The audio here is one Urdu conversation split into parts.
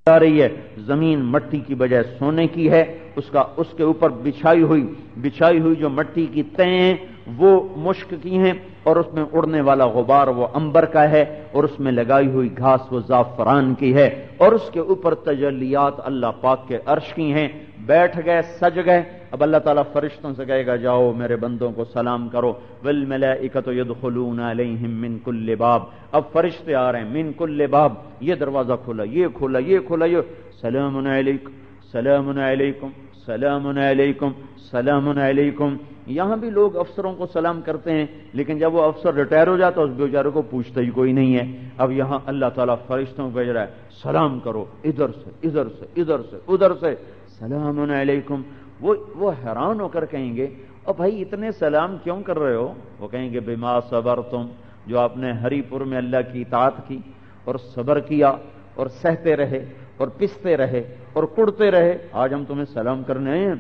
آ رہی ہے، زمین مٹی کی بجائے سونے کی ہے، اس کے اوپر بچھائی ہوئی جو مٹی کی تہیں وہ مشک کی ہیں، اور اس میں اڑنے والا غبار وہ عنبر کا ہے، اور اس میں لگائی ہوئی گھاس وہ زعفران کی ہے، اور اس کے اوپر تجلیات اللہ پاک کے عرش کی ہیں۔ بیٹھ گئے، سج گئے، اب اللہ تعالیٰ فرشتوں سے کہے گا جاؤ میرے بندوں کو سلام کرو، والملائکۃ یدخلون علیہم من کل باب، اب فرشتے آ رہے ہیں، من کل باب، یہ دروازہ کھولا، یہ کھولا، یہ کھولا، یہ سلام علیکم، سلام علیکم، سلام علیکم، سلام علیکم۔ یہاں بھی لوگ افسروں کو سلام کرتے ہیں، لیکن جب وہ افسر ریٹائر ہو جاتا ہے اس بیچارے کو پوچھتا ہی کوئی نہیں ہے۔ اب یہاں اللہ تعالیٰ فرشتوں کو بھیج رہا ہے، سلام کرو، ادھر سے ادھر سے ادھر سے ادھر سے، سلام علیکم۔ وہ حیران ہو کر کہیں گے اور بھائی اتنے سلام کیوں کر رہے ہو؟ وہ کہیں گے بما صبرتم، جو آپ نے ہری پور میں اللہ کی اطاعت کی اور صبر کیا اور سہتے رہے اور پستے رہے اور کڑتے رہے، آج ہم تمہیں سلام کرنے آئے ہیں۔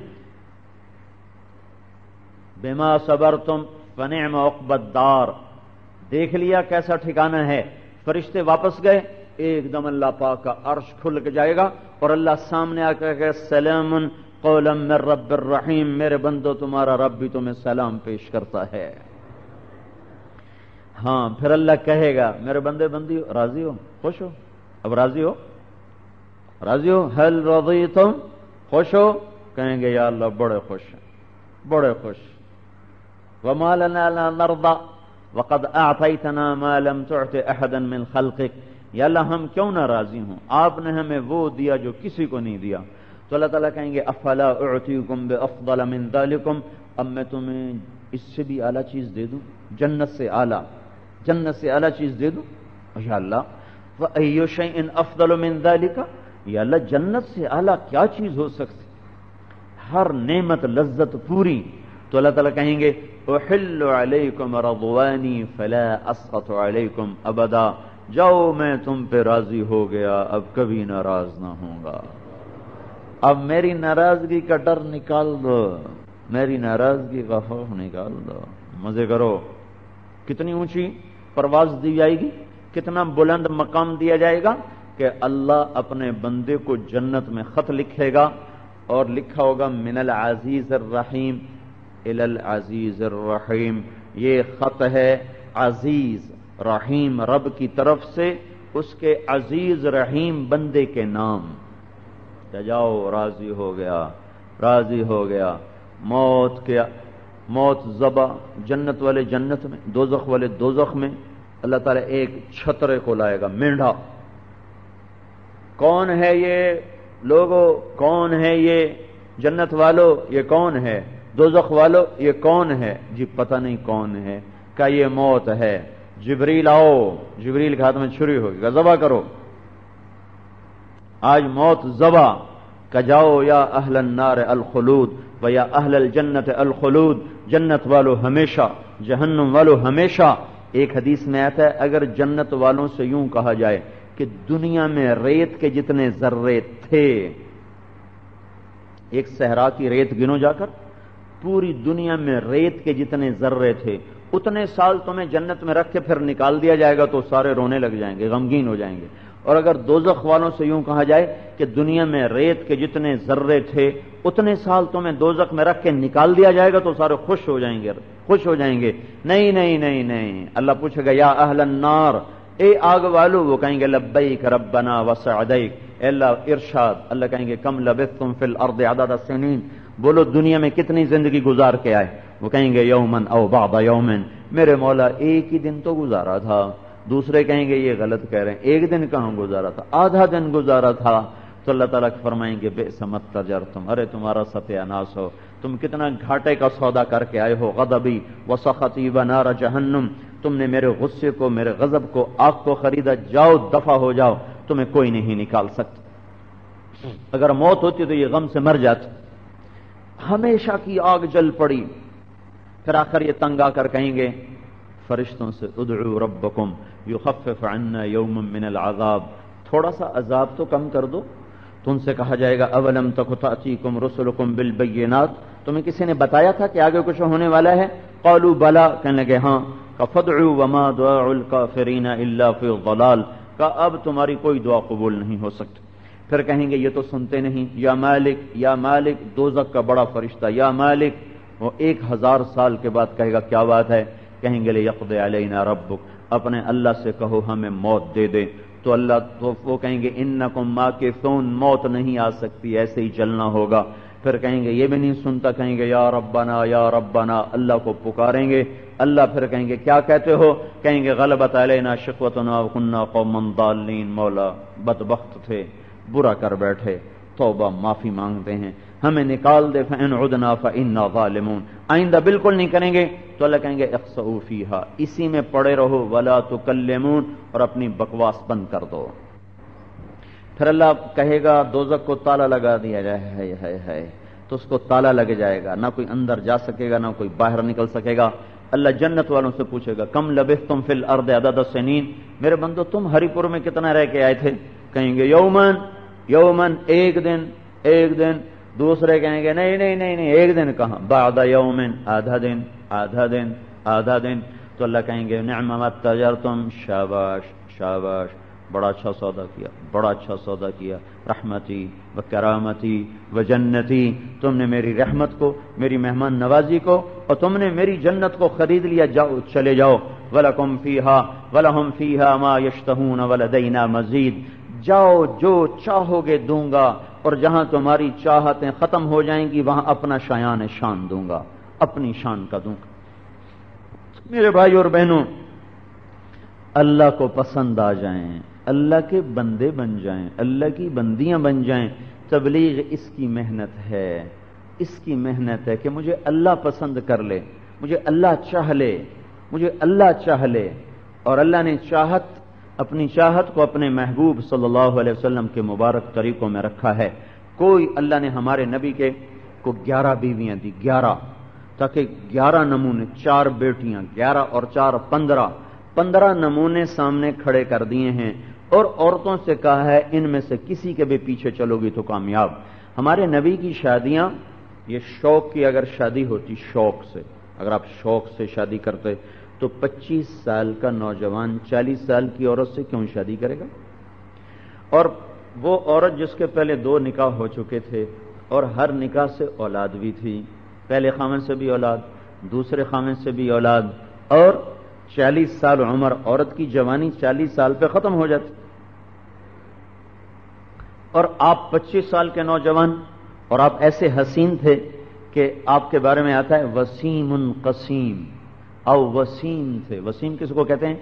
بما صبرتم فنعم عقبی الدار، دیکھ لیا کیسا ٹھکانہ ہے۔ فرشتے واپس گئے، ایک دم اللہ پاک کا عرش کھل کے جائے گا اور اللہ سامنے آ کر کہ سلام قولا من رب الرحیم، میرے بندو تمہارا رب بھی تمہیں سلام پیش کرتا ہے۔ ہاں پھر اللہ کہے گا میرے بندے بندی راضی ہو، خوش ہو؟ اب راضی ہو؟ راضی ہو؟ هل رضیتم، خوش ہو؟ کہیں گے یا اللہ بڑے خوش ہیں، بڑے خوش۔ وما لنا لا نرضى وقد اعطيتنا ما لم تعط احدا من خلقك، یا اللہ ہم کیوں نہ راضی ہوں، آپ نے ہمیں وہ دیا جو کسی کو نہیں دیا۔ تو اللہ تعالیٰ کہیں گے افلا اعطيكم بافضل من ذلكم، اب میں تمہیں اس سے بھی اعلیٰ چیز دے دوں، جنت سے اعلیٰ، جنت سے اعلیٰ چیز دے دوں؟ یا اللہ فأي شيء افضل من ذلك، یا اللہ جنت سے اعلیٰ کیا چیز ہو سکتی، ہر نعمت لذت پوری۔ تو اللہ تعالیٰ کہیں گے احل علیکم رضوانی فلا اسخط علیکم ابدا، جاؤ میں تم پہ راضی ہو گیا، اب کبھی ناراض نہ ہوں گا۔ اب میری ناراضگی کا ڈر نکال دو، میری ناراضگی کا خوف نکال دو، مزے کرو۔ کتنی اونچی پرواز دی جائے گی، کتنا بلند مقام دیا جائے گا کہ اللہ اپنے بندے کو جنت میں خط لکھے گا اور لکھا ہوگا من العزیز الرحیم الی العزیز الرحیم، یہ خط ہے عزیز رحیم رب کی طرف سے اس کے عزیز رحیم بندے کے نام۔ جاؤ راضی ہو گیا، راضی ہو گیا۔ موت ذبح، جنت والے جنت میں، دوزخ والے دوزخ میں۔ اللہ تعالیٰ ایک چھترے کو لائے گا، مینڈھا۔ کون ہے یہ لوگوں، کون ہے یہ جنت والو، یہ کون ہے؟ دوزخ والو یہ کون ہے؟ جی پتہ نہیں کون ہے، کہ یہ موت ہے۔ جبریل آؤ، جبریل کے ہاتھ میں چھری ہوگی، ذبح کرو۔ آج موت ذبح کہ جاؤ یا اہل النار الخلود و یا اہل الجنت الخلود، جنت والو ہمیشہ، جہنم والو ہمیشہ۔ ایک حدیث میں آتا ہے اگر جنت والوں سے یوں کہا جائے کہ دنیا میں ریت کے جتنے ذرے تھے، ایک صحرا کی ریت گنو جا کر، پوری دنیا میں ریت کے جتنے ذرے تھے اتنے سال تمہیں جنت میں رکھ کے پھر نکال دیا جائے گا تو سارے رونے لگ جائیں گے، غمگین ہو جائیں گے۔ اور اگر دوزخ والوں سے یوں کہا جائے کہ دنیا میں ریت کے جتنے ذرے تھے اتنے سال تمہیں دوزخ میں رکھ کے نکال دیا جائے گا تو سارے خوش ہو جائیں گے، خوش ہو جائیں گے۔ نہیں نہیں نہیں نہیں، اللہ پوچھے گا یا اہل النار، اے آگ والو، وہ کہیں گے لبیک ربنا وسعدیک، اے اللہ ارشاد۔ اللہ کہیں گے کم لبثتم فی الارض عدد السنین، بولو دنیا میں کتنی زندگی گزار کے آئے؟ وہ کہیں گے یومن او بعض یومن، میرے مولا ایک ہی دن تو گزارا تھا۔ دوسرے کہیں گے یہ غلط کہہ رہے ہیں، ایک دن کہاں گزارا تھا، آدھا دن گزارا تھا۔ تو اللہ تعالیٰ فرمائیں گے بئس ما تجرتم، ارے تمہارا ستیہ ناس ہو، تم کتنا گھاٹے کا سودا کر کے آئے ہو۔ غضبی وسخطی ونار جہنم، تم نے میرے غصے کو، میرے غضب کو، آگ کو خریدا، جاؤ دفع ہو جاؤ، تمہیں کوئی نہیں نکال سکتا۔ اگر موت ہوتی تو یہ غم سے مر جاتے، ہمیشہ کی آگ جل پڑی۔ پھر آخر یہ تنگ آ کر کہیں گے فرشتوں سے ادعوا ربکم یخفف عنا یوما من العذاب، تھوڑا سا عذاب تو کم کر دو۔ تو ان سے کہا جائے گا اولم تک تأتیکم رسلکم بالبینات، تمہیں کسی نے بتایا تھا کہ آگے کچھ ہونے والا ہے؟ قالوا بلا، کہنے لگے ہاں۔ فادعوا وما دعاء الکافرین الا فی الضلال، کہ اب تمہاری کوئی دعا قبول نہیں ہو سکتی۔ پھر کہیں گے یہ تو سنتے نہیں، یا مالک، دوزخ کا بڑا فرشتہ یا مالک، وہ 1000 سال کے بعد کہے گا کیا بات ہے؟ کہیں گے لیقضی علینا ربک، اپنے اللہ سے کہو ہمیں موت دے دے، تو اللہ تو وہ کہیں گے انکم ماکثون، موت نہیں آ سکتی، ایسے ہی چلنا ہوگا۔ پھر کہیں گے یہ بھی نہیں سنتا، کہیں گے یا ربنا یا ربنا، اللہ کو پکاریں گے، اللہ پھر کہیں گے کیا کہتے ہو؟ کہیں گے غلبت علینا شقوتنا وکنا قوما ضالین، مولا بدبخت تھے، برا کر بیٹھے، توبہ معافی مانگتے ہیں، ہمیں نکال دے، فإن عدنا فإنا ظالمون، آئندہ بالکل نہیں کریں گے۔ تو اللہ کہیں گے اخسؤوا فیہا، اسی میں پڑے رہو، ولا تکلمون، اور اپنی بکواس بند کر دو۔ پھر اللہ کہے گا دوزخ کو تالا لگا دیا جائے، ہے تو اس کو تالا لگ جائے گا، نہ کوئی اندر جا سکے گا، نہ کوئی باہر نکل سکے گا۔ اللہ جنت والوں سے پوچھے گا کم لبثتم فی الارض عدد السنین، میرے بندو تم ہری پور میں کتنا رہ کے آئے تھے؟ کہیں گے یومن، ایک دن۔ دوسرے کہیں گے نہیں، ایک دن کہاں، بعد یومن، آدھا دن۔ تو اللہ کہیں گے نعم ما تجرتم، شاباش، بڑا اچھا سودا کیا، رحمتی و کرامتی و جنتی، تم نے میری رحمت کو، میری مہمان نوازی کو، اور تم نے میری جنت کو خرید لیا، جاؤ چلے جاؤ، وَلَكُمْ فِيهَا وَلَهُمْ فِيهَا مَا يَشْتَهُونَ وَلَدَيْنَا مَزِيدٌ، جاؤ جو چاہو گے دوں گا، اور جہاں تمہاری چاہتیں ختم ہو جائیں گی وہاں اپنا شایان شان دوں گا، اپنی شان کا دوں گا۔ میرے بھائی اور بہنوں، اللہ کو پسند آ جائیں، اللہ کے بندے بن جائیں، اللہ کی بندیاں بن جائیں، تبلیغ اس کی محنت ہے کہ مجھے اللہ پسند کر لے، مجھے اللہ چاہ لے، اور اللہ نے اپنی چاہت کو اپنے محبوب صلی اللہ علیہ وسلم کے مبارک طریقوں میں رکھا ہے۔ کوئی اللہ نے ہمارے نبی کو 11 بیویاں دی، 11، تاکہ 11 نمونے، 4 بیٹیاں، 11 اور 4 15 نمونے سامنے کھڑے کر دیے ہیں، اور عورتوں سے کہا ہے ان میں سے کسی کے بھی پیچھے چلو گی تو کامیاب۔ ہمارے نبی کی شادیاں، یہ شوق کی اگر شادی ہوتی، شوق سے اگر آپ شوق سے شادی کرتے تو 25 سال کا نوجوان 40 سال کی عورت سے کیوں شادی کرے گا؟ اور وہ عورت جس کے پہلے 2 نکاح ہو چکے تھے اور ہر نکاح سے اولاد بھی تھی، پہلے خامن سے بھی اولاد، دوسرے خامن سے بھی اولاد، اور 40 سال عمر، عورت کی جوانی 40 سال پہ ختم ہو جاتی، اور آپ 25 سال کے نوجوان، اور آپ ایسے حسین تھے کہ آپ کے بارے میں آتا ہے وسیم قسیم، او وسیم تھے۔ وسیم کس کو کہتے ہیں؟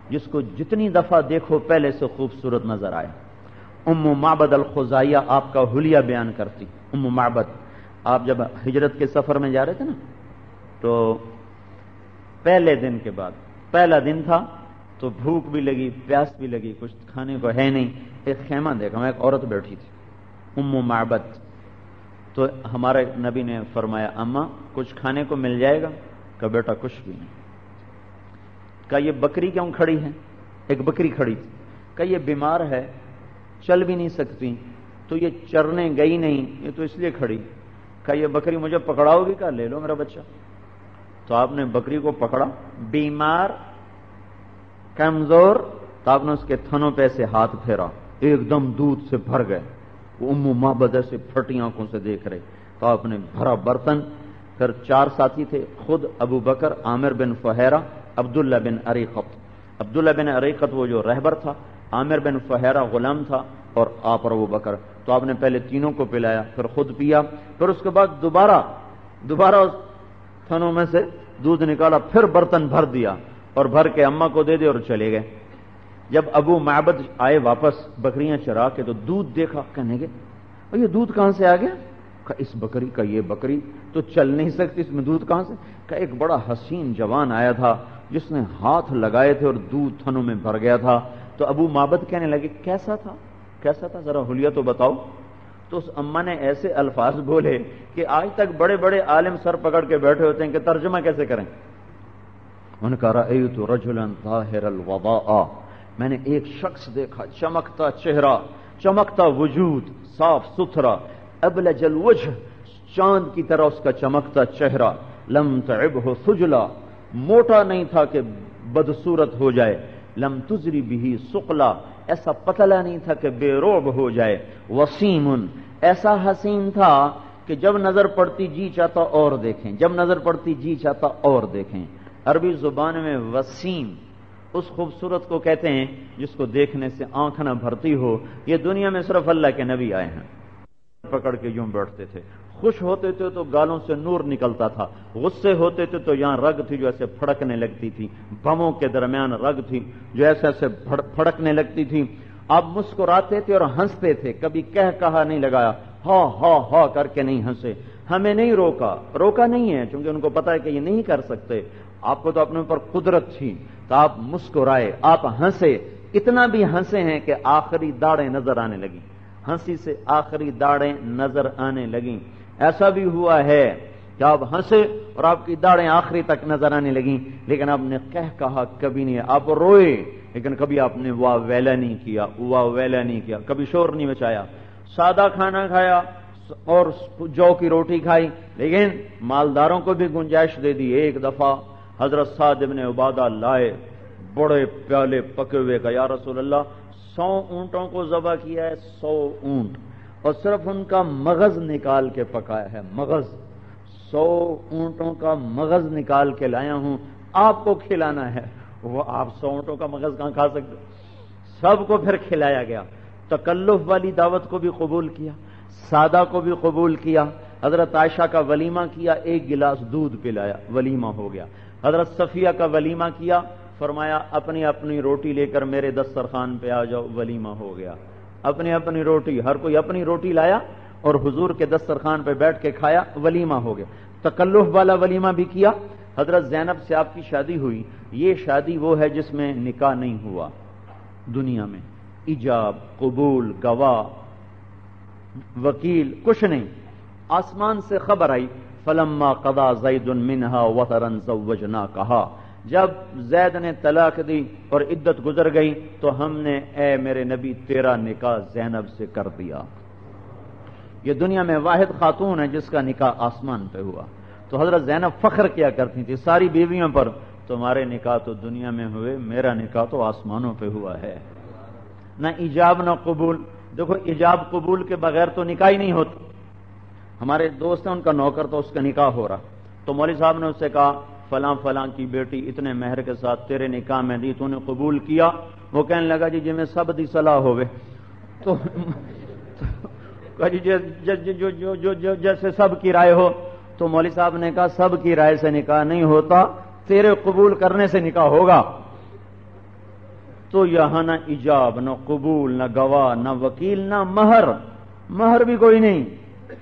جس کو جتنی دفعہ دیکھو پہلے سے خوبصورت نظر آئے۔ ام معبد الخزائیہ آپ کا حلیہ بیان کرتی۔ ام معبد، آپ جب ہجرت کے سفر میں جا رہے تھے نا، تو پہلے دن کے بعد، پہلا دن تھا تو بھوک بھی لگی، پیاس بھی لگی، کچھ کھانے کو ہے نہیں، ایک خیمہ دیکھا، ایک عورت بیٹھی تھی، ام معبد۔ تو ہمارے نبی نے فرمایا اماں کچھ کھانے کو مل جائے گا؟ کہ بیٹا کچھ بھی نہیں۔ کہ یہ بکری کیوں کھڑی ہے؟ ایک بکری کھڑی تھی۔ کہ یہ بیمار ہے، چل بھی نہیں سکتی، تو یہ چرنے گئی نہیں، یہ تو اس لیے کھڑی۔ کہ یہ بکری مجھے پکڑاؤ گی؟ کہ لے لو میرا بچہ۔ تو آپ نے بکری کو پکڑا، بیمار، کمزور، تو آپ نے اس کے تھنوں پہ سے ہاتھ پھیرا، ایک دم دودھ سے بھر گئے۔ وہ ام معبد سے پھٹی آنکھوں سے دیکھ رہے، تو آپ نے بھرا برتن، پھر 4 ساتھی تھے، خود ابو بکر، عامر بن فہیرہ، عبداللہ بن اریقط۔ عبداللہ بن اریقط وہ جو رہبر تھا، عامر بن فہیرہ غلام تھا، اور آپ اور ابو بکر۔ تو آپ نے پہلے تینوں کو پلایا، پھر خود پیا، پھر اس کے بعد دوبارہ اس تھنوں میں سے دودھ نکالا، پھر برتن بھر دیا، اور بھر کے اماں کو دے دے اور چلے گئے۔ جب ابو معبد آئے واپس بکریاں چرا کے، تو دودھ دیکھا، کہنے گے یہ دودھ کہاں سے آ گیا؟ کہ اس بکری کا، یہ بکری تو چل نہیں سکتی، اس میں دودھ کہاں سے؟ کہ ایک بڑا حسین جوان آیا تھا جس نے ہاتھ لگائے تھے اور دودھ تھنوں میں بھر گیا تھا۔ تو ابو معبد کہنے لگے کیسا تھا ذرا حلیہ تو بتاؤ۔ تو اس اماں نے ایسے الفاظ بولے کہ آج تک بڑے بڑے عالم سر پکڑ کے بیٹھے ہوتے ہیں کہ ترجمہ کیسے کریں۔ ان کا رأیت رجلا طاہر الوضاء، میں نے ایک شخص دیکھا، چمکتا چہرہ، چمکتا وجود، صاف ستھرا، ابلج الوجہ، چاند کی طرح اس کا چمکتا چہرہ، لم تعبہ سجلا، موٹا نہیں تھا کہ بدصورت ہو جائے، لم تزری بھی سقلا، ایسا پتلا نہیں تھا کہ بے روب ہو جائے، وسیمن ایسا حسین تھا کہ جب نظر پڑتی جی چاہتا اور دیکھیں، جب نظر پڑتی جی چاہتا اور دیکھیں۔ عربی زبان میں وسیم اس خوبصورت کو کہتے ہیں جس کو دیکھنے سے آنکھ نہ بھرتی ہو۔ یہ دنیا میں صرف اللہ کے نبی آئے ہیں۔ پکڑ کے یوں بیٹھتے تھے، خوش ہوتے تھے تو گالوں سے نور نکلتا تھا، غصے ہوتے تھے تو یہاں رگ تھی جو ایسے پھڑکنے لگتی تھی، بموں کے درمیان رگ تھی جو ایسے ایسے پھڑکنے لگتی تھی۔ آپ مسکراتے تھے اور ہنستے تھے، کبھی کہا نہیں لگایا، ہا ہا ہا کر کے نہیں ہنسے۔ ہمیں نہیں روکا نہیں ہے، چونکہ ان کو پتا ہے کہ یہ نہیں کر سکتے۔ آپ کو تو اپنے اوپر قدرت تھی تو آپ مسکرائے، آپ ہنسے، اتنا بھی ہنسے ہیں کہ آخری داڑیں نظر آنے لگی، ہنسی سے آخری داڑیں نظر آنے لگیں۔ ایسا بھی ہوا ہے کہ آپ ہنسے اور آپ کی داڑیں آخری تک نظر آنے لگیں، لیکن آپ نے کہا کبھی نہیں۔ آپ روئے لیکن کبھی آپ نے واہ ویلا نہیں کیا، واہ ویلا نہیں کیا، کبھی شور نہیں مچایا۔ سادہ کھانا کھایا اور جو کی روٹی کھائی، لیکن مالداروں کو بھی گنجائش دے دی۔ ایک دفعہ حضرت سعد بن عبادہ لائے بڑے پیالے پکے ہوئے کا، یا رسول اللہ 100 اونٹوں کو ذبح کیا ہے، 100 اونٹ، اور صرف ان کا مغز نکال کے پکایا ہے، مغز 100 اونٹوں کا مغز نکال کے لایا ہوں، آپ کو کھلانا ہے۔ وہ آپ 100 اونٹوں کا مغز کہاں کھا سکتے؟ سب کو پھر کھلایا گیا۔ تکلف والی دعوت کو بھی قبول کیا، سادہ کو بھی قبول کیا۔ حضرت عائشہ کا ولیمہ کیا، 1 گلاس دودھ پلایا، ولیمہ ہو گیا۔ حضرت صفیہ کا ولیمہ کیا، فرمایا اپنی اپنی روٹی لے کر میرے دسترخوان پہ آ جاؤ، ولیمہ ہو گیا۔ اپنی اپنی روٹی، ہر کوئی اپنی روٹی لایا اور حضور کے دسترخوان پہ بیٹھ کے کھایا، ولیمہ ہو گیا۔ تکلف والا ولیمہ بھی کیا۔ حضرت زینب سے آپ کی شادی ہوئی، یہ شادی وہ ہے جس میں نکاح نہیں ہوا دنیا میں، ایجاب، قبول، گواہ، وکیل، کچھ نہیں۔ آسمان سے خبر آئی، فلما قضا زید منہا وطرا زوجناکہا، جب زید نے طلاق دی اور عدت گزر گئی تو ہم نے اے میرے نبی تیرا نکاح زینب سے کر دیا۔ یہ دنیا میں واحد خاتون ہے جس کا نکاح آسمان پہ ہوا۔ تو حضرت زینب فخر کیا کرتی تھی ساری بیویوں پر، تمہارے نکاح تو دنیا میں ہوئے، میرا نکاح تو آسمانوں پہ ہوا ہے۔ نہ ایجاب نہ قبول۔ دیکھو ایجاب قبول کے بغیر تو نکاح ہی نہیں ہوتا۔ ہمارے دوست ہیں، ان کا نوکر تو اس کا نکاح ہو رہا، تو مولوی صاحب نے اس سے کہا فلاں فلاں کی بیٹی اتنے مہر کے ساتھ تیرے نکاح میں دی، تو نے قبول کیا؟ وہ کہنے لگا جی میں سب دی صلاح ہوئے، تو جیسے سب کی رائے ہو۔ تو مولوی صاحب نے کہا سب کی رائے سے نکاح نہیں ہوتا، تیرے قبول کرنے سے نکاح ہوگا۔ تو یہاں نہ ایجاب نہ قبول نہ گواہ نہ وکیل نہ مہر، مہر بھی کوئی نہیں،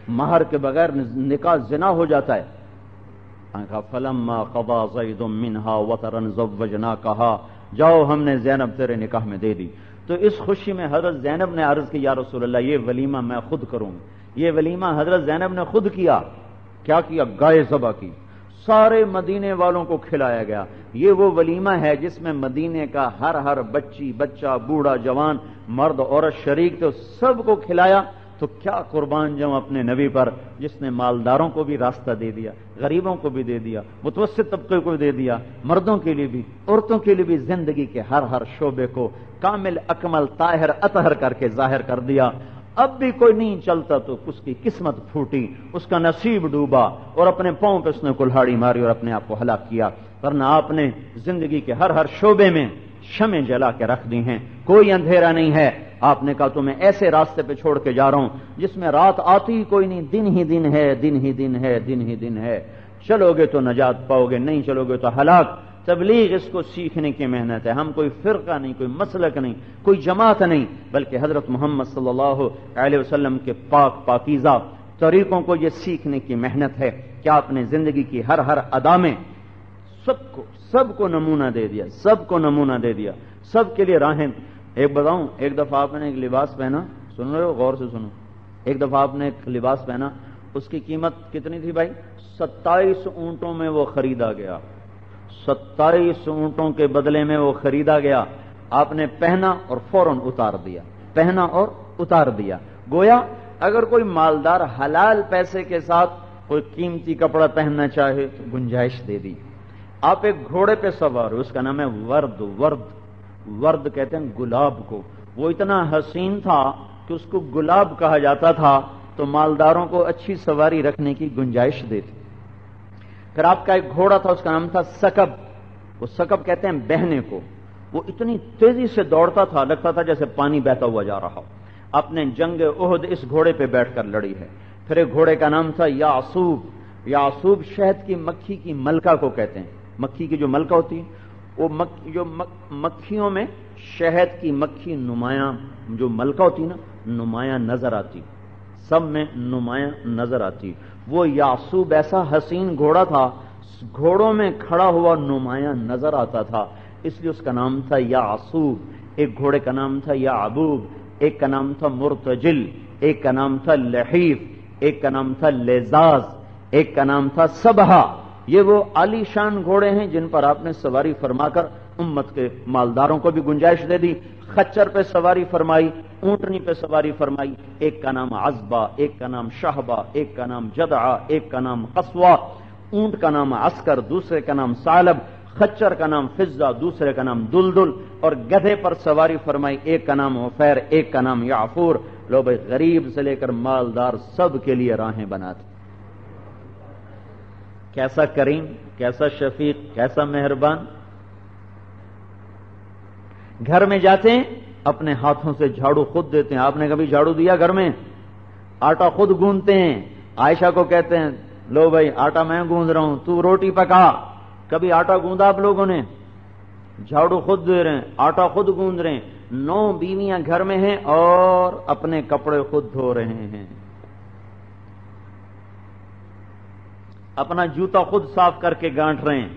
مہر کے بغیر نکاح زنا ہو جاتا ہے۔ فلما قضا زید منہا وطرا زوجناکہا، جاؤ ہم نے زینب تیرے نکاح میں دے دی۔ تو اس خوشی میں حضرت زینب نے عرض کی یا رسول اللہ یہ ولیمہ میں خود کروں۔ یہ ولیمہ حضرت زینب نے خود کیا۔ کیا کیا؟ گائے ذبح کی، سارے مدینے والوں کو کھلایا گیا۔ یہ وہ ولیمہ ہے جس میں مدینے کا ہر بچی بچہ بوڑھا جوان مرد عورت شریک تھے، سب کو کھلایا۔ تو کیا قربان جاؤں اپنے نبی پر جس نے مالداروں کو بھی راستہ دے دیا، غریبوں کو بھی دے دیا، متوسط طبقے کو دے دیا، مردوں کے لیے بھی عورتوں کے لیے بھی زندگی کے ہر شعبے کو کامل اکمل طاہر اطہر کر کے ظاہر کر دیا۔ اب بھی کوئی نہیں چلتا تو اس کی قسمت پھوٹی، اس کا نصیب ڈوبا اور اپنے پاؤں پہ اس نے کلہاڑی ماری اور اپنے آپ کو ہلاک کیا، ورنہ آپ نے زندگی کے ہر شعبے میں شمع جلا کے رکھ دی ہیں، کوئی اندھیرا نہیں ہے۔ آپ نے کہا تو میں ایسے راستے پہ چھوڑ کے جا رہا ہوں جس میں رات آتی ہی کوئی نہیں، دن ہی دن ہے، دن ہی دن ہے، دن ہی دن ہے۔ چلو گے تو نجات پاؤ گے، نہیں چلو گے تو ہلاک۔ تبلیغ اس کو سیکھنے کی محنت ہے، ہم کوئی فرقہ نہیں، کوئی مسلک نہیں، کوئی جماعت نہیں، بلکہ حضرت محمد صلی اللہ علیہ وسلم کے پاکیزہ طریقوں کو یہ سیکھنے کی محنت ہے کہ آپ نے زندگی کی ہر ادا میں سب کو نمونہ دے دیا، سب کو نمونہ دے دیا، سب کے لیے راہیں۔ ایک بتاؤں، ایک دفعہ آپ نے ایک لباس پہنا، سن رہے ہو؟ غور سے سنو۔ ایک دفعہ آپ نے ایک لباس پہنا، اس کی قیمت کتنی تھی بھائی؟ 27 اونٹوں میں وہ خریدا گیا، 27 اونٹوں کے بدلے میں وہ خریدا گیا۔ آپ نے پہنا اور فوراً اتار دیا، پہنا اور اتار دیا۔ گویا اگر کوئی مالدار حلال پیسے کے ساتھ کوئی قیمتی کپڑا پہننا چاہے تو گنجائش دے دی۔ آپ ایک گھوڑے پہ سوار ہو، اس کا نام ہے ورد کہتے ہیں گلاب کو، وہ اتنا حسین تھا کہ اس کو گلاب کہا جاتا تھا، تو مالداروں کو اچھی سواری رکھنے کی گنجائش دیتے۔ پھر آپ کا ایک گھوڑا تھا، اس کا نام تھا سکب، وہ سکب کہتے ہیں بہنے کو، وہ اتنی تیزی سے دوڑتا تھا، لگتا تھا جیسے پانی بہتا ہوا جا رہا ہو۔ آپ نے جنگ احد اس گھوڑے پہ بیٹھ کر لڑی ہے۔ پھر ایک گھوڑے کا نام تھا یعصوب، یعصوب شہد کی مکھی کی ملکہ کو کہتے ہیں، مکھی کی جو ملکہ ہوتی ہے، وہ جو مکھیوں میں شہد کی مکھی نمایاں جو ملکہ ہوتی نا، نمایاں نظر آتی، سب میں نمایاں نظر آتی۔ وہ یعصوب ایسا حسین گھوڑا تھا، گھوڑوں میں کھڑا ہوا نمایاں نظر آتا تھا، اس لیے اس کا نام تھا یعصوب۔ ایک گھوڑے کا نام تھا یعبوب، ایک کا نام تھا مرتجل، ایک کا نام تھا لحیف، ایک کا نام تھا لیزاز، ایک کا نام تھا سبہا۔ یہ وہ عالی شان گھوڑے ہیں جن پر آپ نے سواری فرما کر امت کے مالداروں کو بھی گنجائش دے دی۔ خچر پہ سواری فرمائی، اونٹنی پہ سواری فرمائی، ایک کا نام عزبہ، ایک کا نام شہبہ، ایک کا نام جدعہ، ایک کا نام قصوہ، اونٹ کا نام عسکر، دوسرے کا نام ثعلب، خچر کا نام فضہ، دوسرے کا نام دلدل، اور گدھے پر سواری فرمائی، ایک کا نام عفیر، ایک کا نام یعفور۔ لو بھائی، غریب سے لے کر مالدار سب کے لیے راہیں بناتے۔ کیسا کریم، کیسا شفیق، کیسا مہربان۔ گھر میں جاتے ہیں اپنے ہاتھوں سے جھاڑو خود دیتے ہیں۔ آپ نے کبھی جھاڑو دیا گھر میں؟ آٹا خود گوندتے ہیں، عائشہ کو کہتے ہیں لو بھائی آٹا میں گوند رہا ہوں، تو روٹی پکا۔ کبھی آٹا گوندا آپ لوگوں نے؟ جھاڑو خود دے رہے ہیں، آٹا خود گوند رہے ہیں، 9 بیویاں گھر میں ہیں اور اپنے کپڑے خود دھو رہے ہیں، اپنا جوتا خود صاف کر کے گانٹ رہے ہیں،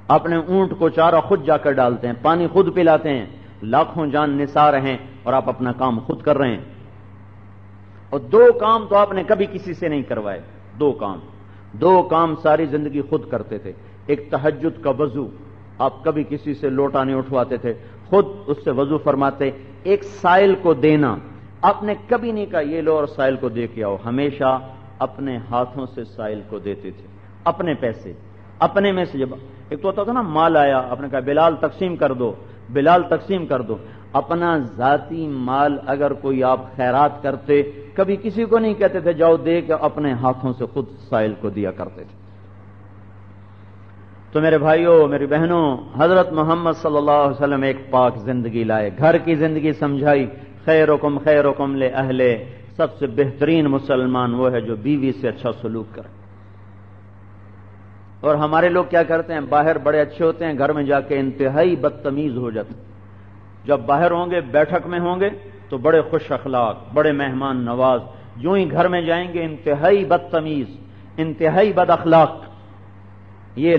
اپنے اونٹ کو چارہ خود جا کر ڈالتے ہیں، پانی خود پلاتے ہیں، لاکھوں جان نثار ہیں اور آپ اپنا کام خود کر رہے ہیں۔ اور 2 کام تو آپ نے کبھی کسی سے نہیں کروائے، 2 کام ساری زندگی خود کرتے تھے۔ ایک تہجد کا وضو، آپ کبھی کسی سے لوٹا نہیں اٹھواتے تھے، خود اس سے وضو فرماتے۔ ایک سائل کو دینا، آپ نے کبھی نہیں کہا یہ لو اور سائل کو دے کے آؤ، ہمیشہ اپنے ہاتھوں سے سائل کو دیتے تھے، اپنے پیسے، اپنے میں سے۔ جب ایک تو ہوتا تھا نا مال آیا، آپ نے کہا بلال تقسیم کر دو، بلال تقسیم کر دو۔ اپنا ذاتی مال اگر کوئی آپ خیرات کرتے، کبھی کسی کو نہیں کہتے تھے جاؤ دے کے، اپنے ہاتھوں سے خود سائل کو دیا کرتے تھے۔ تو میرے بھائیوں، میری بہنوں، حضرت محمد صلی اللہ علیہ وسلم ایک پاک زندگی لائے، گھر کی زندگی سمجھائی۔ خیرکم خیرکم لأہلہ، سب سے بہترین مسلمان وہ ہے جو بیوی سے اچھا سلوک کرے۔ اور ہمارے لوگ کیا کرتے ہیں؟ باہر بڑے اچھے ہوتے ہیں، گھر میں جا کے انتہائی بدتمیز ہو جاتے ہیں۔ جب باہر ہوں گے، بیٹھک میں ہوں گے تو بڑے خوش اخلاق، بڑے مہمان نواز، یوں ہی گھر میں جائیں گے انتہائی بدتمیز، انتہائی بد اخلاق۔ یہ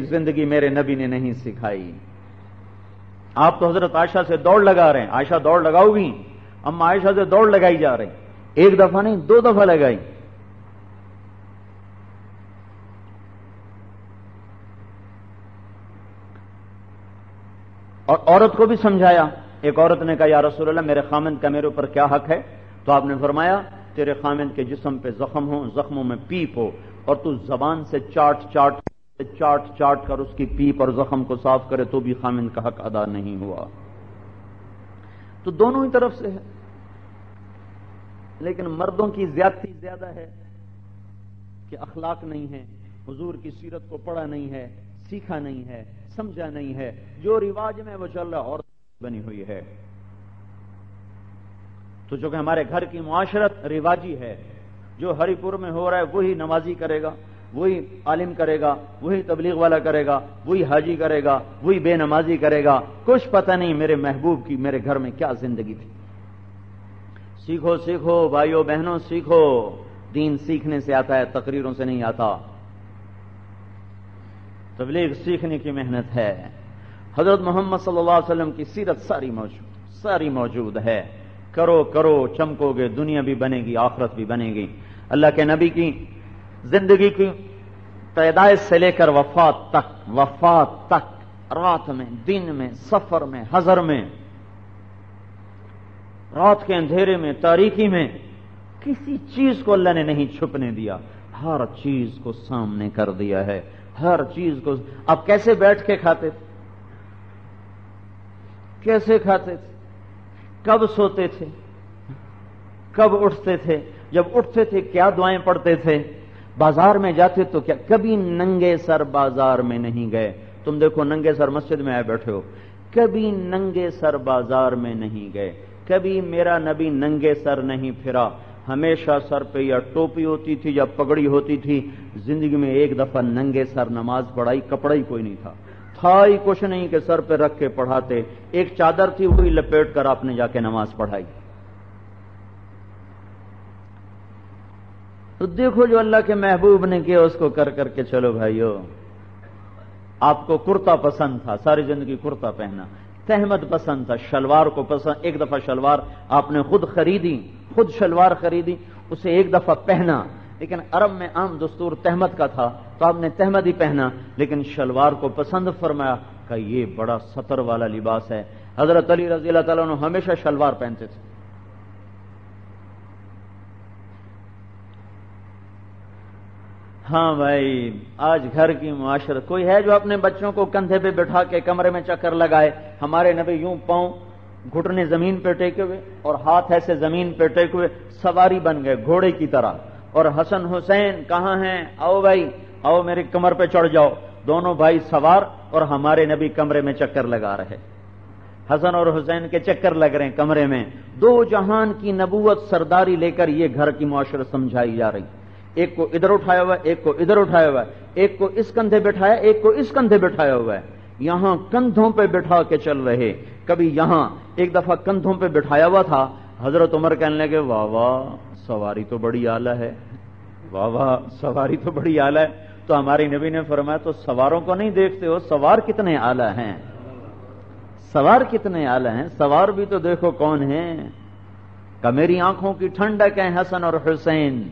زندگی میرے نبی نے نہیں سکھائی۔ آپ تو حضرت عائشہ سے دوڑ لگا رہے ہیں، عائشہ دوڑ لگاؤ گی؟ اما عائشہ سے دوڑ لگائی جا رہی، ایک دفعہ نہیں 2 دفعہ لگائی۔ اور عورت کو بھی سمجھایا۔ ایک عورت نے کہا یا رسول اللہ میرے خامند کا میرے اوپر کیا حق ہے؟ تو آپ نے فرمایا تیرے خامند کے جسم پہ زخم ہو، زخموں میں پیپ ہو، اور تو زبان سے چاٹ کر اس کی پیپ اور زخم کو صاف کرے تو بھی خامند کا حق ادا نہیں ہوا۔ تو دونوں ہی طرف سے ہے، لیکن مردوں کی زیادتی زیادہ ہے کہ اخلاق نہیں ہے، حضور کی سیرت کو پڑھا نہیں ہے، سیکھا نہیں ہے، سمجھا نہیں ہے، جو رواج میں وہ چل رہا اور بنی ہوئی ہے۔ تو جو کہ ہمارے گھر کی معاشرت رواجی ہے، جو ہری پور میں ہو رہا ہے وہی نمازی کرے گا، وہی عالم کرے گا، وہی تبلیغ والا کرے گا، وہی حاجی کرے گا، وہی بے نمازی کرے گا۔ کچھ پتہ نہیں میرے محبوب کی میرے گھر میں کیا زندگی تھی۔ سیکھو سیکھو بھائیو بہنوں، سیکھو۔ دین سیکھنے سے آتا ہے، تقریروں سے نہیں آتا۔ تبلیغ سیکھنے کی محنت ہے۔ حضرت محمد صلی اللہ علیہ وسلم کی سیرت ساری موجود ہے۔ کرو کرو چمکو گے، دنیا بھی بنے گی، آخرت بھی بنے گی۔ اللہ کے نبی کی زندگی کی پیدائش سے لے کر وفات تک، رات میں، دن میں، سفر میں، حضر میں، رات کے اندھیرے میں، تاریکی میں، کسی چیز کو اللہ نے نہیں چھپنے دیا، ہر چیز کو سامنے کر دیا ہے، ہر چیز کو۔ اب کیسے بیٹھ کے کھاتے تھے؟ کیسے کھاتے تھے؟ کب سوتے تھے، کب اٹھتے تھے، جب اٹھتے تھے کیا دعائیں پڑھتے تھے، بازار میں جاتے تو کیا، کبھی ننگے سر بازار میں نہیں گئے. تم دیکھو ننگے سر مسجد میں آئے بیٹھے ہو، کبھی ننگے سر بازار میں نہیں گئے. کبھی میرا نبی ننگے سر نہیں پھرا، ہمیشہ سر پہ یا ٹوپی ہوتی تھی یا پگڑی ہوتی تھی. زندگی میں ایک دفعہ ننگے سر نماز پڑھائی، کپڑا ہی کوئی نہیں تھا ہی کچھ نہیں کہ سر پہ رکھ کے پڑھاتے. ایک چادر تھی وہی لپیٹ کر آپ نے جا کے نماز پڑھائی. تو دیکھو جو اللہ کے محبوب نے کیا اس کو کر کر کے چلو بھائیو. آپ کو کرتا پسند تھا، ساری زندگی کرتا پہنا. تہمت پسند تھا، شلوار کو پسند. ایک دفعہ شلوار آپ نے خود خریدی، خود شلوار خریدی، اسے ایک دفعہ پہنا. لیکن عرب میں عام دستور تہمت کا تھا تو آپ نے تہمت ہی پہنا، لیکن شلوار کو پسند فرمایا کہ یہ بڑا سطر والا لباس ہے. حضرت علی رضی اللہ تعالیٰ عنہ ہمیشہ شلوار پہنتے تھے. ہاں بھائی، آج گھر کی معاشرت، کوئی ہے جو اپنے بچوں کو کندھے پہ بٹھا کے کمرے میں چکر لگائے؟ ہمارے نبی یوں پاؤں گھٹنے زمین پہ ٹیکے ہوئے اور ہاتھ ایسے زمین پہ ٹیکے ہوئے سواری بن گئے گھوڑے کی طرح. اور حسن حسین کہاں ہیں؟ آؤ بھائی آؤ میری کمر پہ چڑھ جاؤ. دونوں بھائی سوار اور ہمارے نبی کمرے میں چکر لگا رہے. حسن اور حسین کے چکر لگ رہے ہیں کمرے میں. دو جہان کی نبوت سرداری لے کر یہ گھر کی معاشرت سمجھائی جا رہی. ایک کو ادھر اٹھایا ہوا ہے، ایک کو ادھر اٹھایا ہوا ہے، ایک کو اس کندھے بٹھایا، ایک کو اس کندھے بٹھایا ہوا ہے. یہاں کندھوں پہ بٹھا کے چل رہے. کبھی یہاں ایک دفعہ کندھوں پہ بٹھایا ہوا تھا. حضرت عمر کہنے لگے واہ واہ سواری تو بڑی اعلیٰ ہے، واہ واہ سواری تو بڑی اعلیٰ ہے. تو ہماری نبی نے فرمایا تو سواروں کو نہیں دیکھتے ہو، سوار کتنے اعلیٰ ہیں، سوار کتنے اعلیٰ ہیں، سوار بھی تو دیکھو کون ہیں. کہ میری آنکھوں کی ٹھنڈک ہے حسن اور حسین.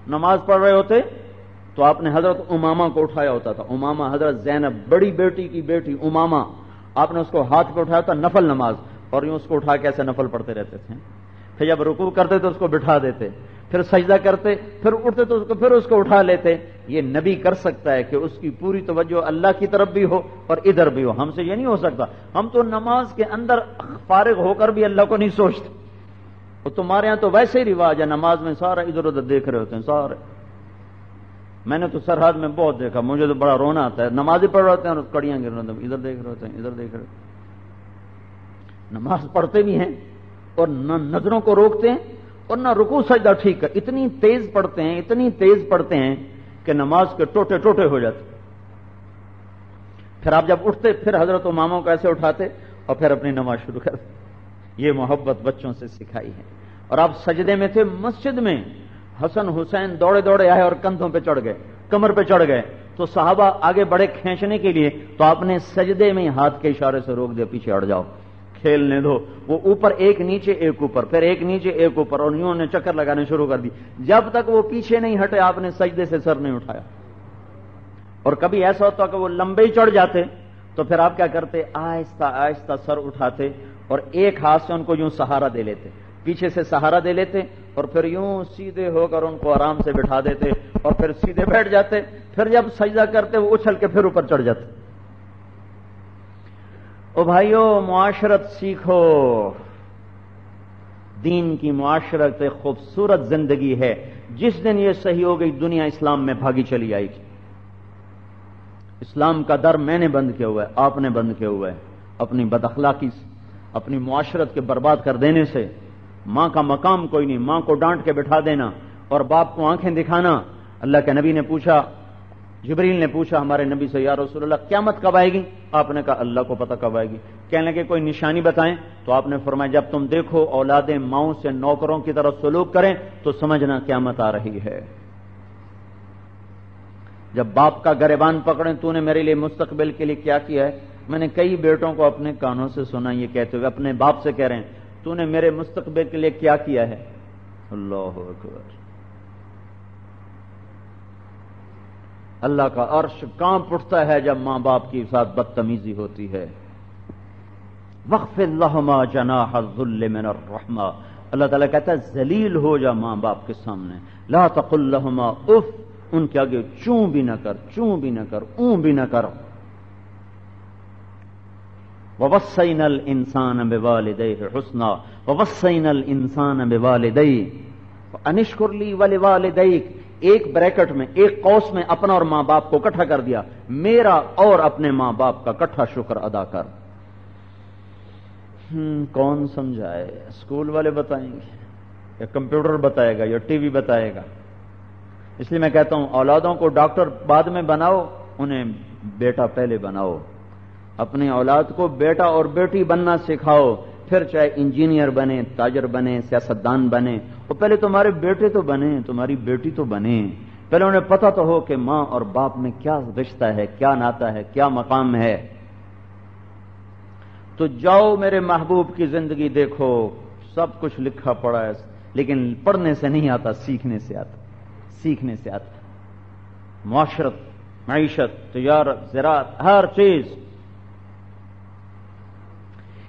نماز پڑھ رہے ہوتے تو آپ نے حضرت امامہ کو اٹھایا ہوتا تھا. امامہ حضرت زینب بڑی بیٹی کی بیٹی امامہ، آپ نے اس کو ہاتھ پہ اٹھایا تھا نفل نماز، اور یوں اس کو اٹھا کے ایسے نفل پڑھتے رہتے تھے. پھر جب رکوع کرتے تو اس کو بٹھا دیتے، پھر سجدہ کرتے، پھر اٹھتے تو پھر اس کو اٹھا لیتے. یہ نبی کر سکتا ہے کہ اس کی پوری توجہ اللہ کی طرف بھی ہو اور ادھر بھی ہو. ہم سے یہ نہیں ہو سکتا. ہم تو نماز کے اندر فارغ ہو کر بھی اللہ کو نہیں سوچتے. اور تمہارے ہاں تو ویسے ہی رواج ہے، نماز میں سارا ادھر ادھر دیکھ رہے ہوتے ہیں سارے. میں نے تو سرحد میں بہت دیکھا، مجھے تو بڑا رونا آتا ہے. نمازیں پڑھ رہے ہوتے ہیں اور کڑیاں گر رہے ہوتے ہیں، ادھر دیکھ رہے ہوتے ہیں ادھر دیکھ رہے ہوتے ہیں. نماز پڑھتے بھی ہیں اور نہ نظروں کو روکتے ہیں اور نہ رکوع سجدہ ٹھیک ہے. اتنی تیز پڑھتے ہیں، اتنی تیز پڑھتے ہیں کہ نماز کے ٹوٹے ٹوٹے ہو جاتے. پھر آپ جب اٹھتے پھر حضرت اماموں کو ایسے اٹھاتے اور پھر اپنی نماز شروع کرتے. یہ محبت بچوں سے سکھائی ہے. اور آپ سجدے میں تھے مسجد میں، حسن حسین دوڑے دوڑے آئے اور کندھوں پہ چڑھ گئے، کمر پہ چڑھ گئے. تو صحابہ آگے بڑے کھینچنے کے لیے، تو آپ نے سجدے میں ہاتھ کے اشارے سے روک دیا، پیچھے ہٹ جاؤ، کھیلنے دو. وہ اوپر ایک نیچے ایک اوپر، پھر ایک نیچے ایک اوپر، اور یوں نے چکر لگانے شروع کر دی. جب تک وہ پیچھے نہیں ہٹے آپ نے سجدے سے سر نہیں اٹھایا. اور کبھی ایسا ہوتا کہ وہ لمبے ہی چڑھ جاتے تو پھر آپ کیا کرتے؟ آہستہ آہستہ سر اٹھاتے اور ایک ہاتھ سے ان کو یوں سہارا دے لیتے، پیچھے سے سہارا دے لیتے، اور پھر یوں سیدھے ہو کر ان کو آرام سے بٹھا دیتے اور پھر سیدھے بیٹھ جاتے. پھر جب سجدہ کرتے وہ اچھل کے پھر اوپر چڑھ جاتے. او بھائیو معاشرت سیکھو. دین کی معاشرت ایک خوبصورت زندگی ہے. جس دن یہ صحیح ہو گئی دنیا اسلام میں بھاگی چلی آئے گی. اسلام کا در میں نے بند کیا ہوا ہے، آپ نے بند کیا ہوا ہے اپنی بد اخلاقی سے، اپنی معاشرت کے برباد کر دینے سے. ماں کا مقام کوئی نہیں، ماں کو ڈانٹ کے بٹھا دینا اور باپ کو آنکھیں دکھانا. اللہ کے نبی نے پوچھا، جبریل نے پوچھا ہمارے نبی سے، یا رسول اللہ قیامت کب آئے گی؟ آپ نے کہا اللہ کو پتہ کب آئے گی. کہنے لگے کوئی نشانی بتائیں؟ تو آپ نے فرمایا جب تم دیکھو اولادیں ماؤں سے نوکروں کی طرف سلوک کریں تو سمجھنا قیامت آ رہی ہے. جب باپ کا گریبان پکڑیں تو نے میرے لیے مستقبل کے لیے کیا کیا ہے. میں نے کئی بیٹوں کو اپنے کانوں سے سنا یہ کہتے ہوئے، اپنے باپ سے کہہ رہے ہیں تو نے میرے مستقبل کے لیے کیا کیا ہے. اللہ اکبر. اللہ کا عرش کانپ اٹھتا ہے جب ماں باپ کے ساتھ بدتمیزی ہوتی ہے. وَاخْفِضْ لَهُمَا جَنَاحَ الذُّلِّ مِنَ الرَّحْمَةِ. اللہ تعالیٰ کہتا ہے ذلیل ہو جا ماں باپ کے سامنے. لا تقل لهما اف، ان کے آگے چوں بھی نہ کر، چوں بھی نہ کر، اون بھی نہ کر. وَوَصَّيْنَا الْإِنسَانَ بِوَالِدَيْهِ حُسْنًا وَوَصَّيْنَا الْإِنسَانَ بِوَالِدَيْهِ أَنِ لِي وَلِوَالِدَيْكَ، ایک بریکٹ میں، ایک قوس میں اپنا اور ماں باپ کو اکٹھا کر دیا، میرا اور اپنے ماں باپ کا اکٹھا شکر ادا کر۔ کون سمجھائے؟ اسکول والے بتائیں گے یا کمپیوٹر بتائے گا یا ٹی وی بتائے گا؟ اس لیے میں کہتا ہوں اولادوں کو ڈاکٹر بعد میں بناؤ، انہیں بیٹا پہلے بناؤ۔ اپنی اولاد کو بیٹا اور بیٹی بننا سکھاؤ، پھر چاہے انجینئر بنے، تاجر بنے، سیاستدان بنے، وہ پہلے تمہارے بیٹے تو بنے، تمہاری بیٹی تو بنے، پہلے انہیں پتہ تو ہو کہ ماں اور باپ میں کیا رشتہ ہے، کیا ناتا ہے، کیا مقام ہے۔ تو جاؤ میرے محبوب کی زندگی دیکھو، سب کچھ لکھا پڑا ہے، لیکن پڑھنے سے نہیں آتا، سیکھنے سے آتا، سیکھنے سے آتا۔ معاشرت، معیشت، تجارت، زراعت، ہر چیز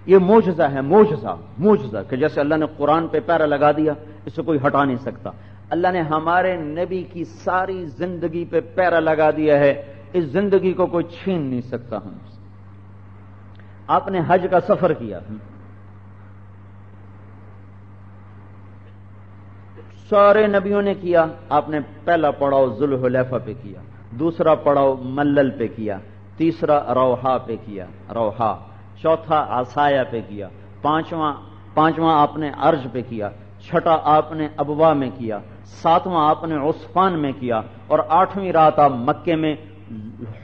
یہ معجزہ ہے، معجزہ، معجزہ کہ جیسے اللہ نے قرآن پہ پیرا لگا دیا، اسے کوئی ہٹا نہیں سکتا۔ اللہ نے ہمارے نبی کی ساری زندگی پہ پیرا لگا دیا ہے، اس زندگی کو کوئی چھین نہیں سکتا ہم سے۔ آپ نے حج کا سفر کیا، سارے نبیوں نے کیا، آپ نے پہلا پڑاؤ ذوالحلیفہ پہ کیا، دوسرا پڑاؤ ملل پہ کیا، تیسرا روحا پہ کیا، روحا، چوتھا عصایہ پہ کیا، پانچواں آپ نے عرج پہ کیا، چھٹا آپ نے ابوا میں کیا، ساتواں آپ نے عصفان میں کیا، اور آٹھویں رات آپ مکے میں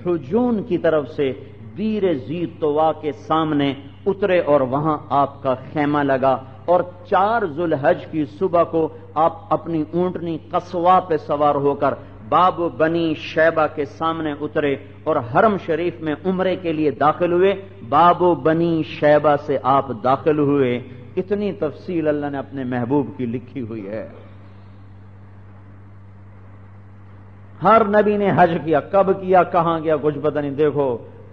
حجون کی طرف سے بیر ذی طوا کے سامنے اترے اور وہاں آپ کا خیمہ لگا، اور 4 ذوالحج کی صبح کو آپ اپنی اونٹنی قصوا پہ سوار ہو کر باب بنی شیبہ کے سامنے اترے اور حرم شریف میں عمرے کے لیے داخل ہوئے، باب بنی شیبہ سے آپ داخل ہوئے۔ اتنی تفصیل اللہ نے اپنے محبوب کی لکھی ہوئی ہے۔ ہر نبی نے حج کیا، کب کیا، کہاں گیا، کچھ پتہ نہیں۔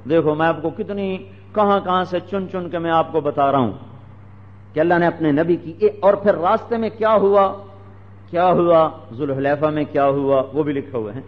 دیکھو میں آپ کو کتنی کہاں سے چن کے میں آپ کو بتا رہا ہوں کہ اللہ نے اپنے نبی کی، اور پھر راستے میں کیا ہوا ذوالحلیفہ میں کیا ہوا وہ بھی لکھا ہوا ہے،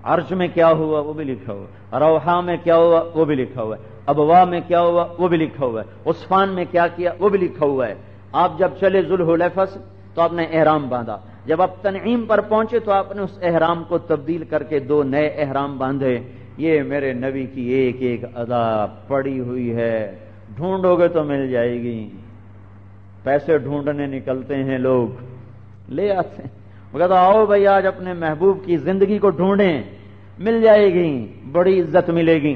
عرش میں کیا ہوا وہ بھی لکھا ہوا ہے، روحا میں کیا ہوا وہ بھی لکھا ہوا ہے، ابوا میں کیا ہوا وہ بھی لکھا ہوا ہے، عصفان میں کیا کیا وہ بھی لکھا ہوا ہے۔ آپ جب چلے ذوالحلیفہ سے تو آپ نے احرام باندھا، جب آپ تنعیم پر پہنچے تو آپ نے اس احرام کو تبدیل کر کے 2 نئے احرام باندھے۔ یہ میرے نبی کی ایک ایک ادا پڑی ہوئی ہے، ڈھونڈو گے تو مل جائے گی۔ پیسے ڈھونڈنے نکلتے ہیں لوگ، لے آتے ہیں، وہ کہتا آؤ بھائی آج اپنے محبوب کی زندگی کو ڈھونڈیں، مل جائے گی، بڑی عزت ملے گی۔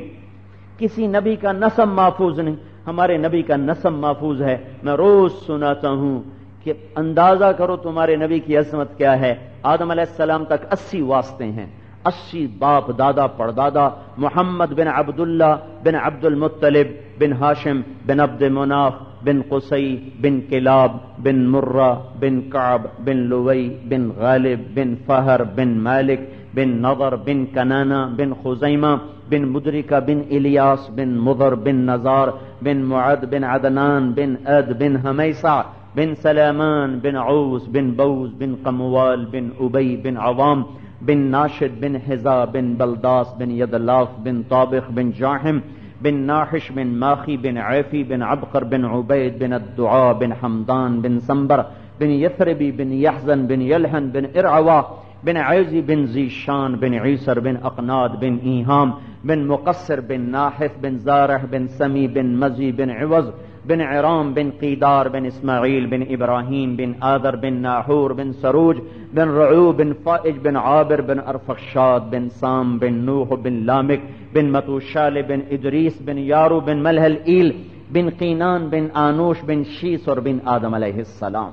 کسی نبی کا نسب محفوظ نہیں، ہمارے نبی کا نسب محفوظ ہے۔ میں روز سناتا ہوں کہ اندازہ کرو تمہارے نبی کی عظمت کیا ہے۔ آدم علیہ السلام تک 80 واسطے ہیں، 80 باپ دادا پردادا، محمد بن عبداللہ بن عبد المطلب بن ہاشم بن عبد مناف بن قصی بن کلاب بن مرہ بن کعب بن لوی بن غالب بن فہر بن مالک بن نضر بن کنانہ بن خزیمہ بن مدرکہ بن الیاس بن مضر بن نزار بن معد بن عدنان بن اد بن حمیسہ بن سلامان بن عوس بن بوز بن قموال بن ابی بن عوام بن ناشد بن حزا بن بلداس بن یدلاف بن طابخ بن جاحم بن ناحش بن ماخی بن عیفی بن عبقر بن عبید بن الدعاء بن حمدان بن سنبر بن یثربی بن یحزن بن یلحن بن ارعوا بن عیزی بن زیشان بن عیسر بن اقناد بن ایہام بن مقصر بن ناحف بن زارح بن سمی بن مزی بن عوض بن عرام بن قیدار بن اسماعیل بن ابراہیم بن آذر بن ناحور بن سروج بن رعو بن فائج بن عابر بن ارفخشاد بن سام بن نوح بن لامک بن متوشال بن ادریس بن یارو بن ملحل ایل بن قینان بن آنوش بن شیس اور بن آدم علیہ السلام۔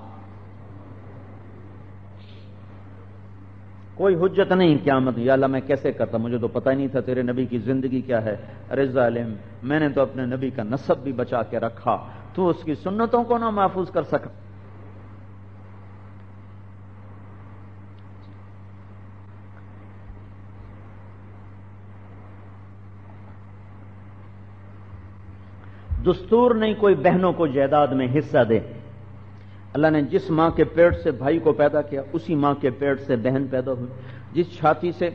کوئی حجت نہیں قیامت، یا اللہ میں کیسے کرتا، مجھے تو پتہ ہی نہیں تھا تیرے نبی کی زندگی کیا ہے۔ ارے ظالم، میں نے تو اپنے نبی کا نسب بھی بچا کے رکھا، تو اس کی سنتوں کو نہ محفوظ کر سکا۔ دستور نہیں کوئی بہنوں کو جائیداد میں حصہ دے۔ اللہ نے جس ماں کے پیٹ سے بھائی کو پیدا کیا اسی ماں کے پیٹ سے بہن پیدا ہوئی، جس چھاتی سے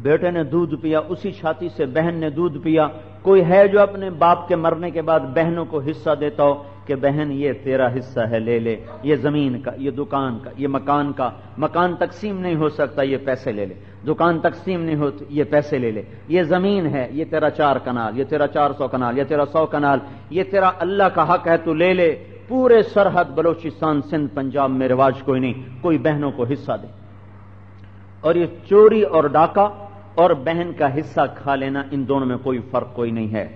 بیٹے نے دودھ پیا اسی چھاتی سے بہن نے دودھ پیا، کوئی ہے جو اپنے باپ کے مرنے کے بعد بہنوں کو حصہ دیتا ہو کہ بہن یہ تیرا حصہ ہے، لے لے، یہ زمین کا، یہ دکان کا، یہ مکان کا، مکان تقسیم نہیں ہو سکتا، یہ پیسے لے لے، دکان تقسیم نہیں ہوتی، یہ پیسے لے لے، یہ زمین ہے، یہ تیرا 4 کنال، یہ تیرا 400 کنال، یہ تیرا 100 کنال، یہ تیرا اللہ کا حق ہے، تو لے لے۔ پورے سرحد بلوچستان، سندھ، پنجاب میں رواج کوئی نہیں، کوئی بہنوں کو حصہ دے۔ اور یہ چوری اور ڈاکہ اور بہن کا حصہ کھا لینا، ان دونوں میں کوئی فرق کوئی نہیں ہے۔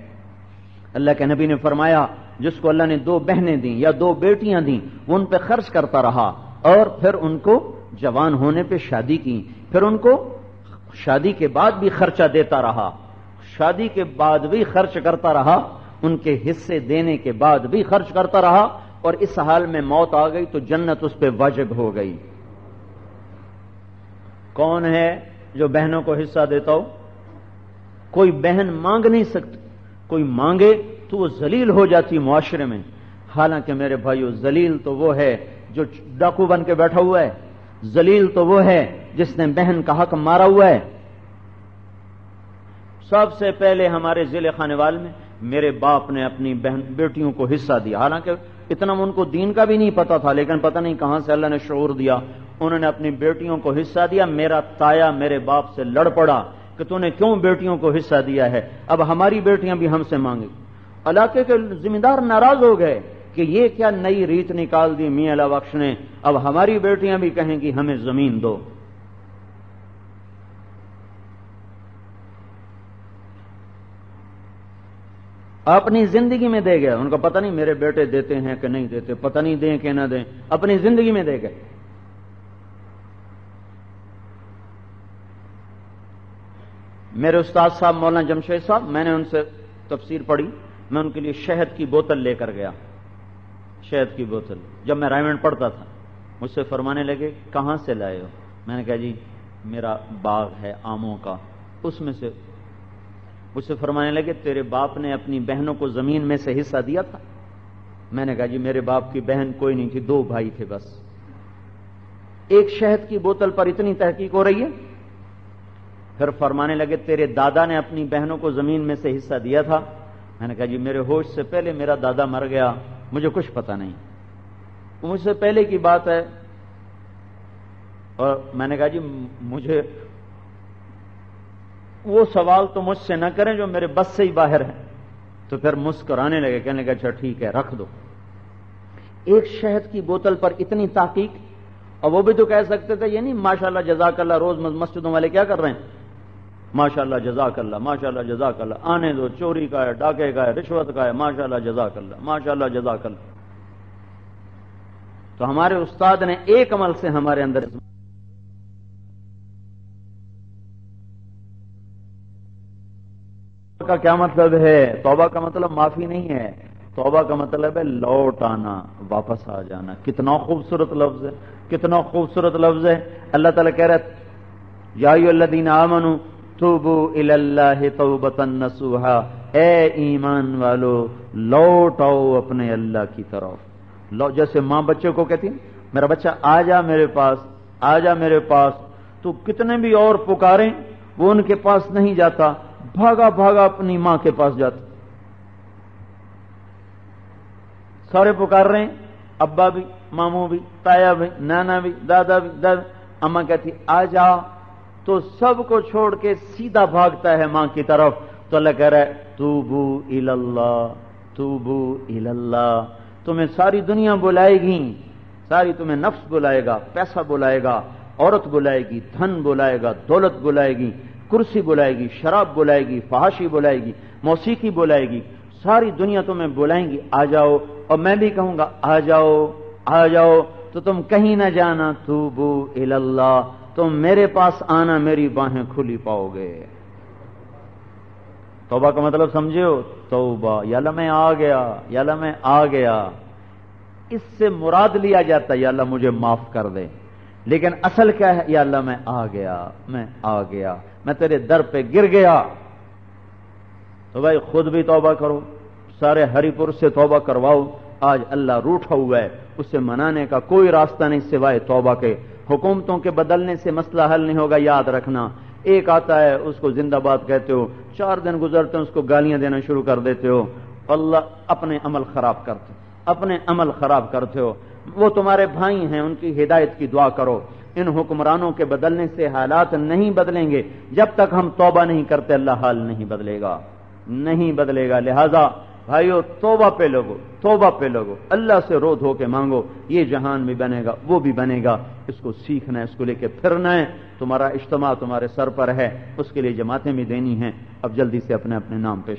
اللہ کے نبی نے فرمایا جس کو اللہ نے 2 بہنیں دیں یا 2 بیٹیاں دیں، وہ ان پہ خرچ کرتا رہا اور پھر ان کو جوان ہونے پہ شادی کی، پھر ان کو شادی کے بعد بھی خرچہ دیتا رہا، شادی کے بعد بھی خرچ کرتا رہا، ان کے حصے دینے کے بعد بھی خرچ کرتا رہا، اور اس حال میں موت آ گئی تو جنت اس پہ واجب ہو گئی۔ کون ہے جو بہنوں کو حصہ دیتا ہو؟ کوئی بہن مانگ نہیں سکتی، کوئی مانگے تو وہ ذلیل ہو جاتی معاشرے میں۔ حالانکہ میرے بھائیو، ذلیل تو وہ ہے جو ڈاکو بن کے بیٹھا ہوا ہے، ذلیل تو وہ ہے جس نے بہن کا حق مارا ہوا ہے۔ سب سے پہلے ہمارے ضلع خانوال میں میرے باپ نے اپنی بہن بیٹیوں کو حصہ دیا، حالانکہ اتنا ان کو دین کا بھی نہیں پتا تھا، لیکن پتہ نہیں کہاں سے اللہ نے شعور دیا، انہوں نے اپنی بیٹیوں کو حصہ دیا۔ میرا تایا میرے باپ سے لڑ پڑا کہ تو نے کیوں بیٹیوں کو حصہ دیا ہے، اب ہماری بیٹیاں بھی ہم سے مانگیں۔ علاقے کے ذمہ دار ناراض ہو گئے کہ یہ کیا نئی ریت نکال دی میاں اللہ بخش نے، اب ہماری بیٹیاں بھی کہیں گی ہمیں زمین دو۔ اپنی زندگی میں دے گئے، ان کو پتہ نہیں میرے بیٹے دیتے ہیں کہ نہیں دیتے، پتہ نہیں دیں کہ نہ دیں، اپنی زندگی میں دے گئے۔ میرے استاد صاحب مولانا جمشید صاحب، میں نے ان سے تفسیر پڑھی، میں ان کے لیے شہد کی بوتل لے کر گیا، شہد کی بوتل، جب میں رائمنڈ پڑھتا تھا مجھ سے فرمانے لگے کہاں سے لائے ہو؟ میں نے کہا جی میرا باغ ہے آموں کا، اس میں سے۔ مجھ سے فرمانے لگے تیرے باپ نے اپنی بہنوں کو زمین میں سے حصہ دیا تھا؟ میں نے کہا جی میرے باپ کی بہن کوئی نہیں تھی، 2 بھائی تھے بس۔ ایک شہد کی بوتل پر اتنی تحقیق ہو رہی ہے؟ پھر فرمانے لگے تیرے دادا نے اپنی بہنوں کو زمین میں سے حصہ دیا تھا؟ میں نے کہا جی میرے ہوش سے پہلے میرا دادا مر گیا، مجھے کچھ پتہ نہیں، مجھ سے پہلے کی بات ہے۔ اور میں نے کہا جی مجھے وہ سوال تو مجھ سے نہ کریں جو میرے بس سے ہی باہر ہے۔ تو پھر مسکرانے لگے، کہنے لگے اچھا ٹھیک ہے رکھ دو۔ ایک شہد کی بوتل پر اتنی تحقیق، اور وہ بھی تو کہہ سکتے تھے یہ نہیں ماشاءاللہ جزاک اللہ، روز مسجدوں والے کیا کر رہے ہیں، ماشاءاللہ جزاک اللہ، ماشاءاللہ جزاک اللہ، آنے دو، چوری کا ہے، ڈاکے کا ہے، رشوت کا ہے، ماشاءاللہ جزاک اللہ، ماشاءاللہ جزاک اللہ۔ تو ہمارے استاد نے ایک عمل سے ہمارے اندر کا کیا مطلب ہے؟ توبہ کا مطلب معافی نہیں ہے، توبہ کا مطلب ہے لوٹ آنا، واپس آ جانا۔ کتنا خوبصورت لفظ ہے، کتنا خوبصورت لفظ ہے۔ اللہ تعالیٰ کہہ رہا ہے یا ایھا الذین آمنوا توبوا الی اللہ توبۃ نصوحا، اے ایمان والو لوٹ آؤ اپنے اللہ کی طرف۔ جیسے ماں بچے کو کہتی ہے میرا بچہ آ جا میرے پاس، آ جا میرے پاس، تو کتنے بھی اور پکاریں وہ ان کے پاس نہیں جاتا، بھاگا بھاگا اپنی ماں کے پاس جاتا۔ سارے پکار رہے ہیں، ابا بھی، ماموں بھی، تایا بھی، نانا بھی، دادا بھی، اماں کہتی آ جا، تو سب کو چھوڑ کے سیدھا بھاگتا ہے ماں کی طرف۔ تو اللہ کہہ رہا ہے توبو الی اللہ، توبو الی اللہ۔ تمہیں ساری دنیا بلائے گی، ساری تمہیں نفس بلائے گا، پیسہ بلائے گا، عورت بلائے گی، دھن بلائے گا، دولت بلائے گی، کرسی بلائے گی، شراب بلائے گی، فحاشی بلائے گی، موسیقی بلائے گی، ساری دنیا تمہیں بلائیں گی آ جاؤ، اور میں بھی کہوں گا آ جاؤ آ جاؤ، تو تم کہیں نہ جانا، توبو الی اللہ، تم میرے پاس آنا، میری باہیں کھلی پاؤ گے۔ توبہ کا مطلب سمجھے ہو؟ توبہ، یا اللہ میں آ گیا، یا اللہ میں آ گیا، اس سے مراد لیا جاتا ہے یا اللہ مجھے معاف کر دے، لیکن اصل کیا ہے؟ یا اللہ میں آ گیا، میں آ گیا، میں تیرے در پہ گر گیا۔ تو بھائی خود بھی توبہ کرو، سارے ہری پور سے توبہ کرواؤ۔ آج اللہ روٹھا ہوا ہے، اسے منانے کا کوئی راستہ نہیں سوائے توبہ کے۔ حکومتوں کے بدلنے سے مسئلہ حل نہیں ہوگا، یاد رکھنا۔ ایک آتا ہے اس کو زندہ باد کہتے ہو، 4 دن گزرتے ہیں اس کو گالیاں دینا شروع کر دیتے ہو، اللہ اپنے عمل خراب کرتے، اپنے عمل خراب کرتے ہو۔ وہ تمہارے بھائی ہیں، ان کی ہدایت کی دعا کرو۔ ان حکمرانوں کے بدلنے سے حالات نہیں بدلیں گے، جب تک ہم توبہ نہیں کرتے اللہ حال نہیں بدلے گا، نہیں بدلے گا۔ لہذا بھائیو توبہ پہ لوگو، توبہ پہ لوگو، اللہ سے رو دھو کے مانگو، یہ جہان بھی بنے گا وہ بھی بنے گا۔ اس کو سیکھنا ہے، اس کو لے کے پھرنا ہے۔ تمہارا اجتماع تمہارے سر پر ہے، اس کے لیے جماعتیں بھی دینی ہیں۔ اب جلدی سے اپنے اپنے نام پیش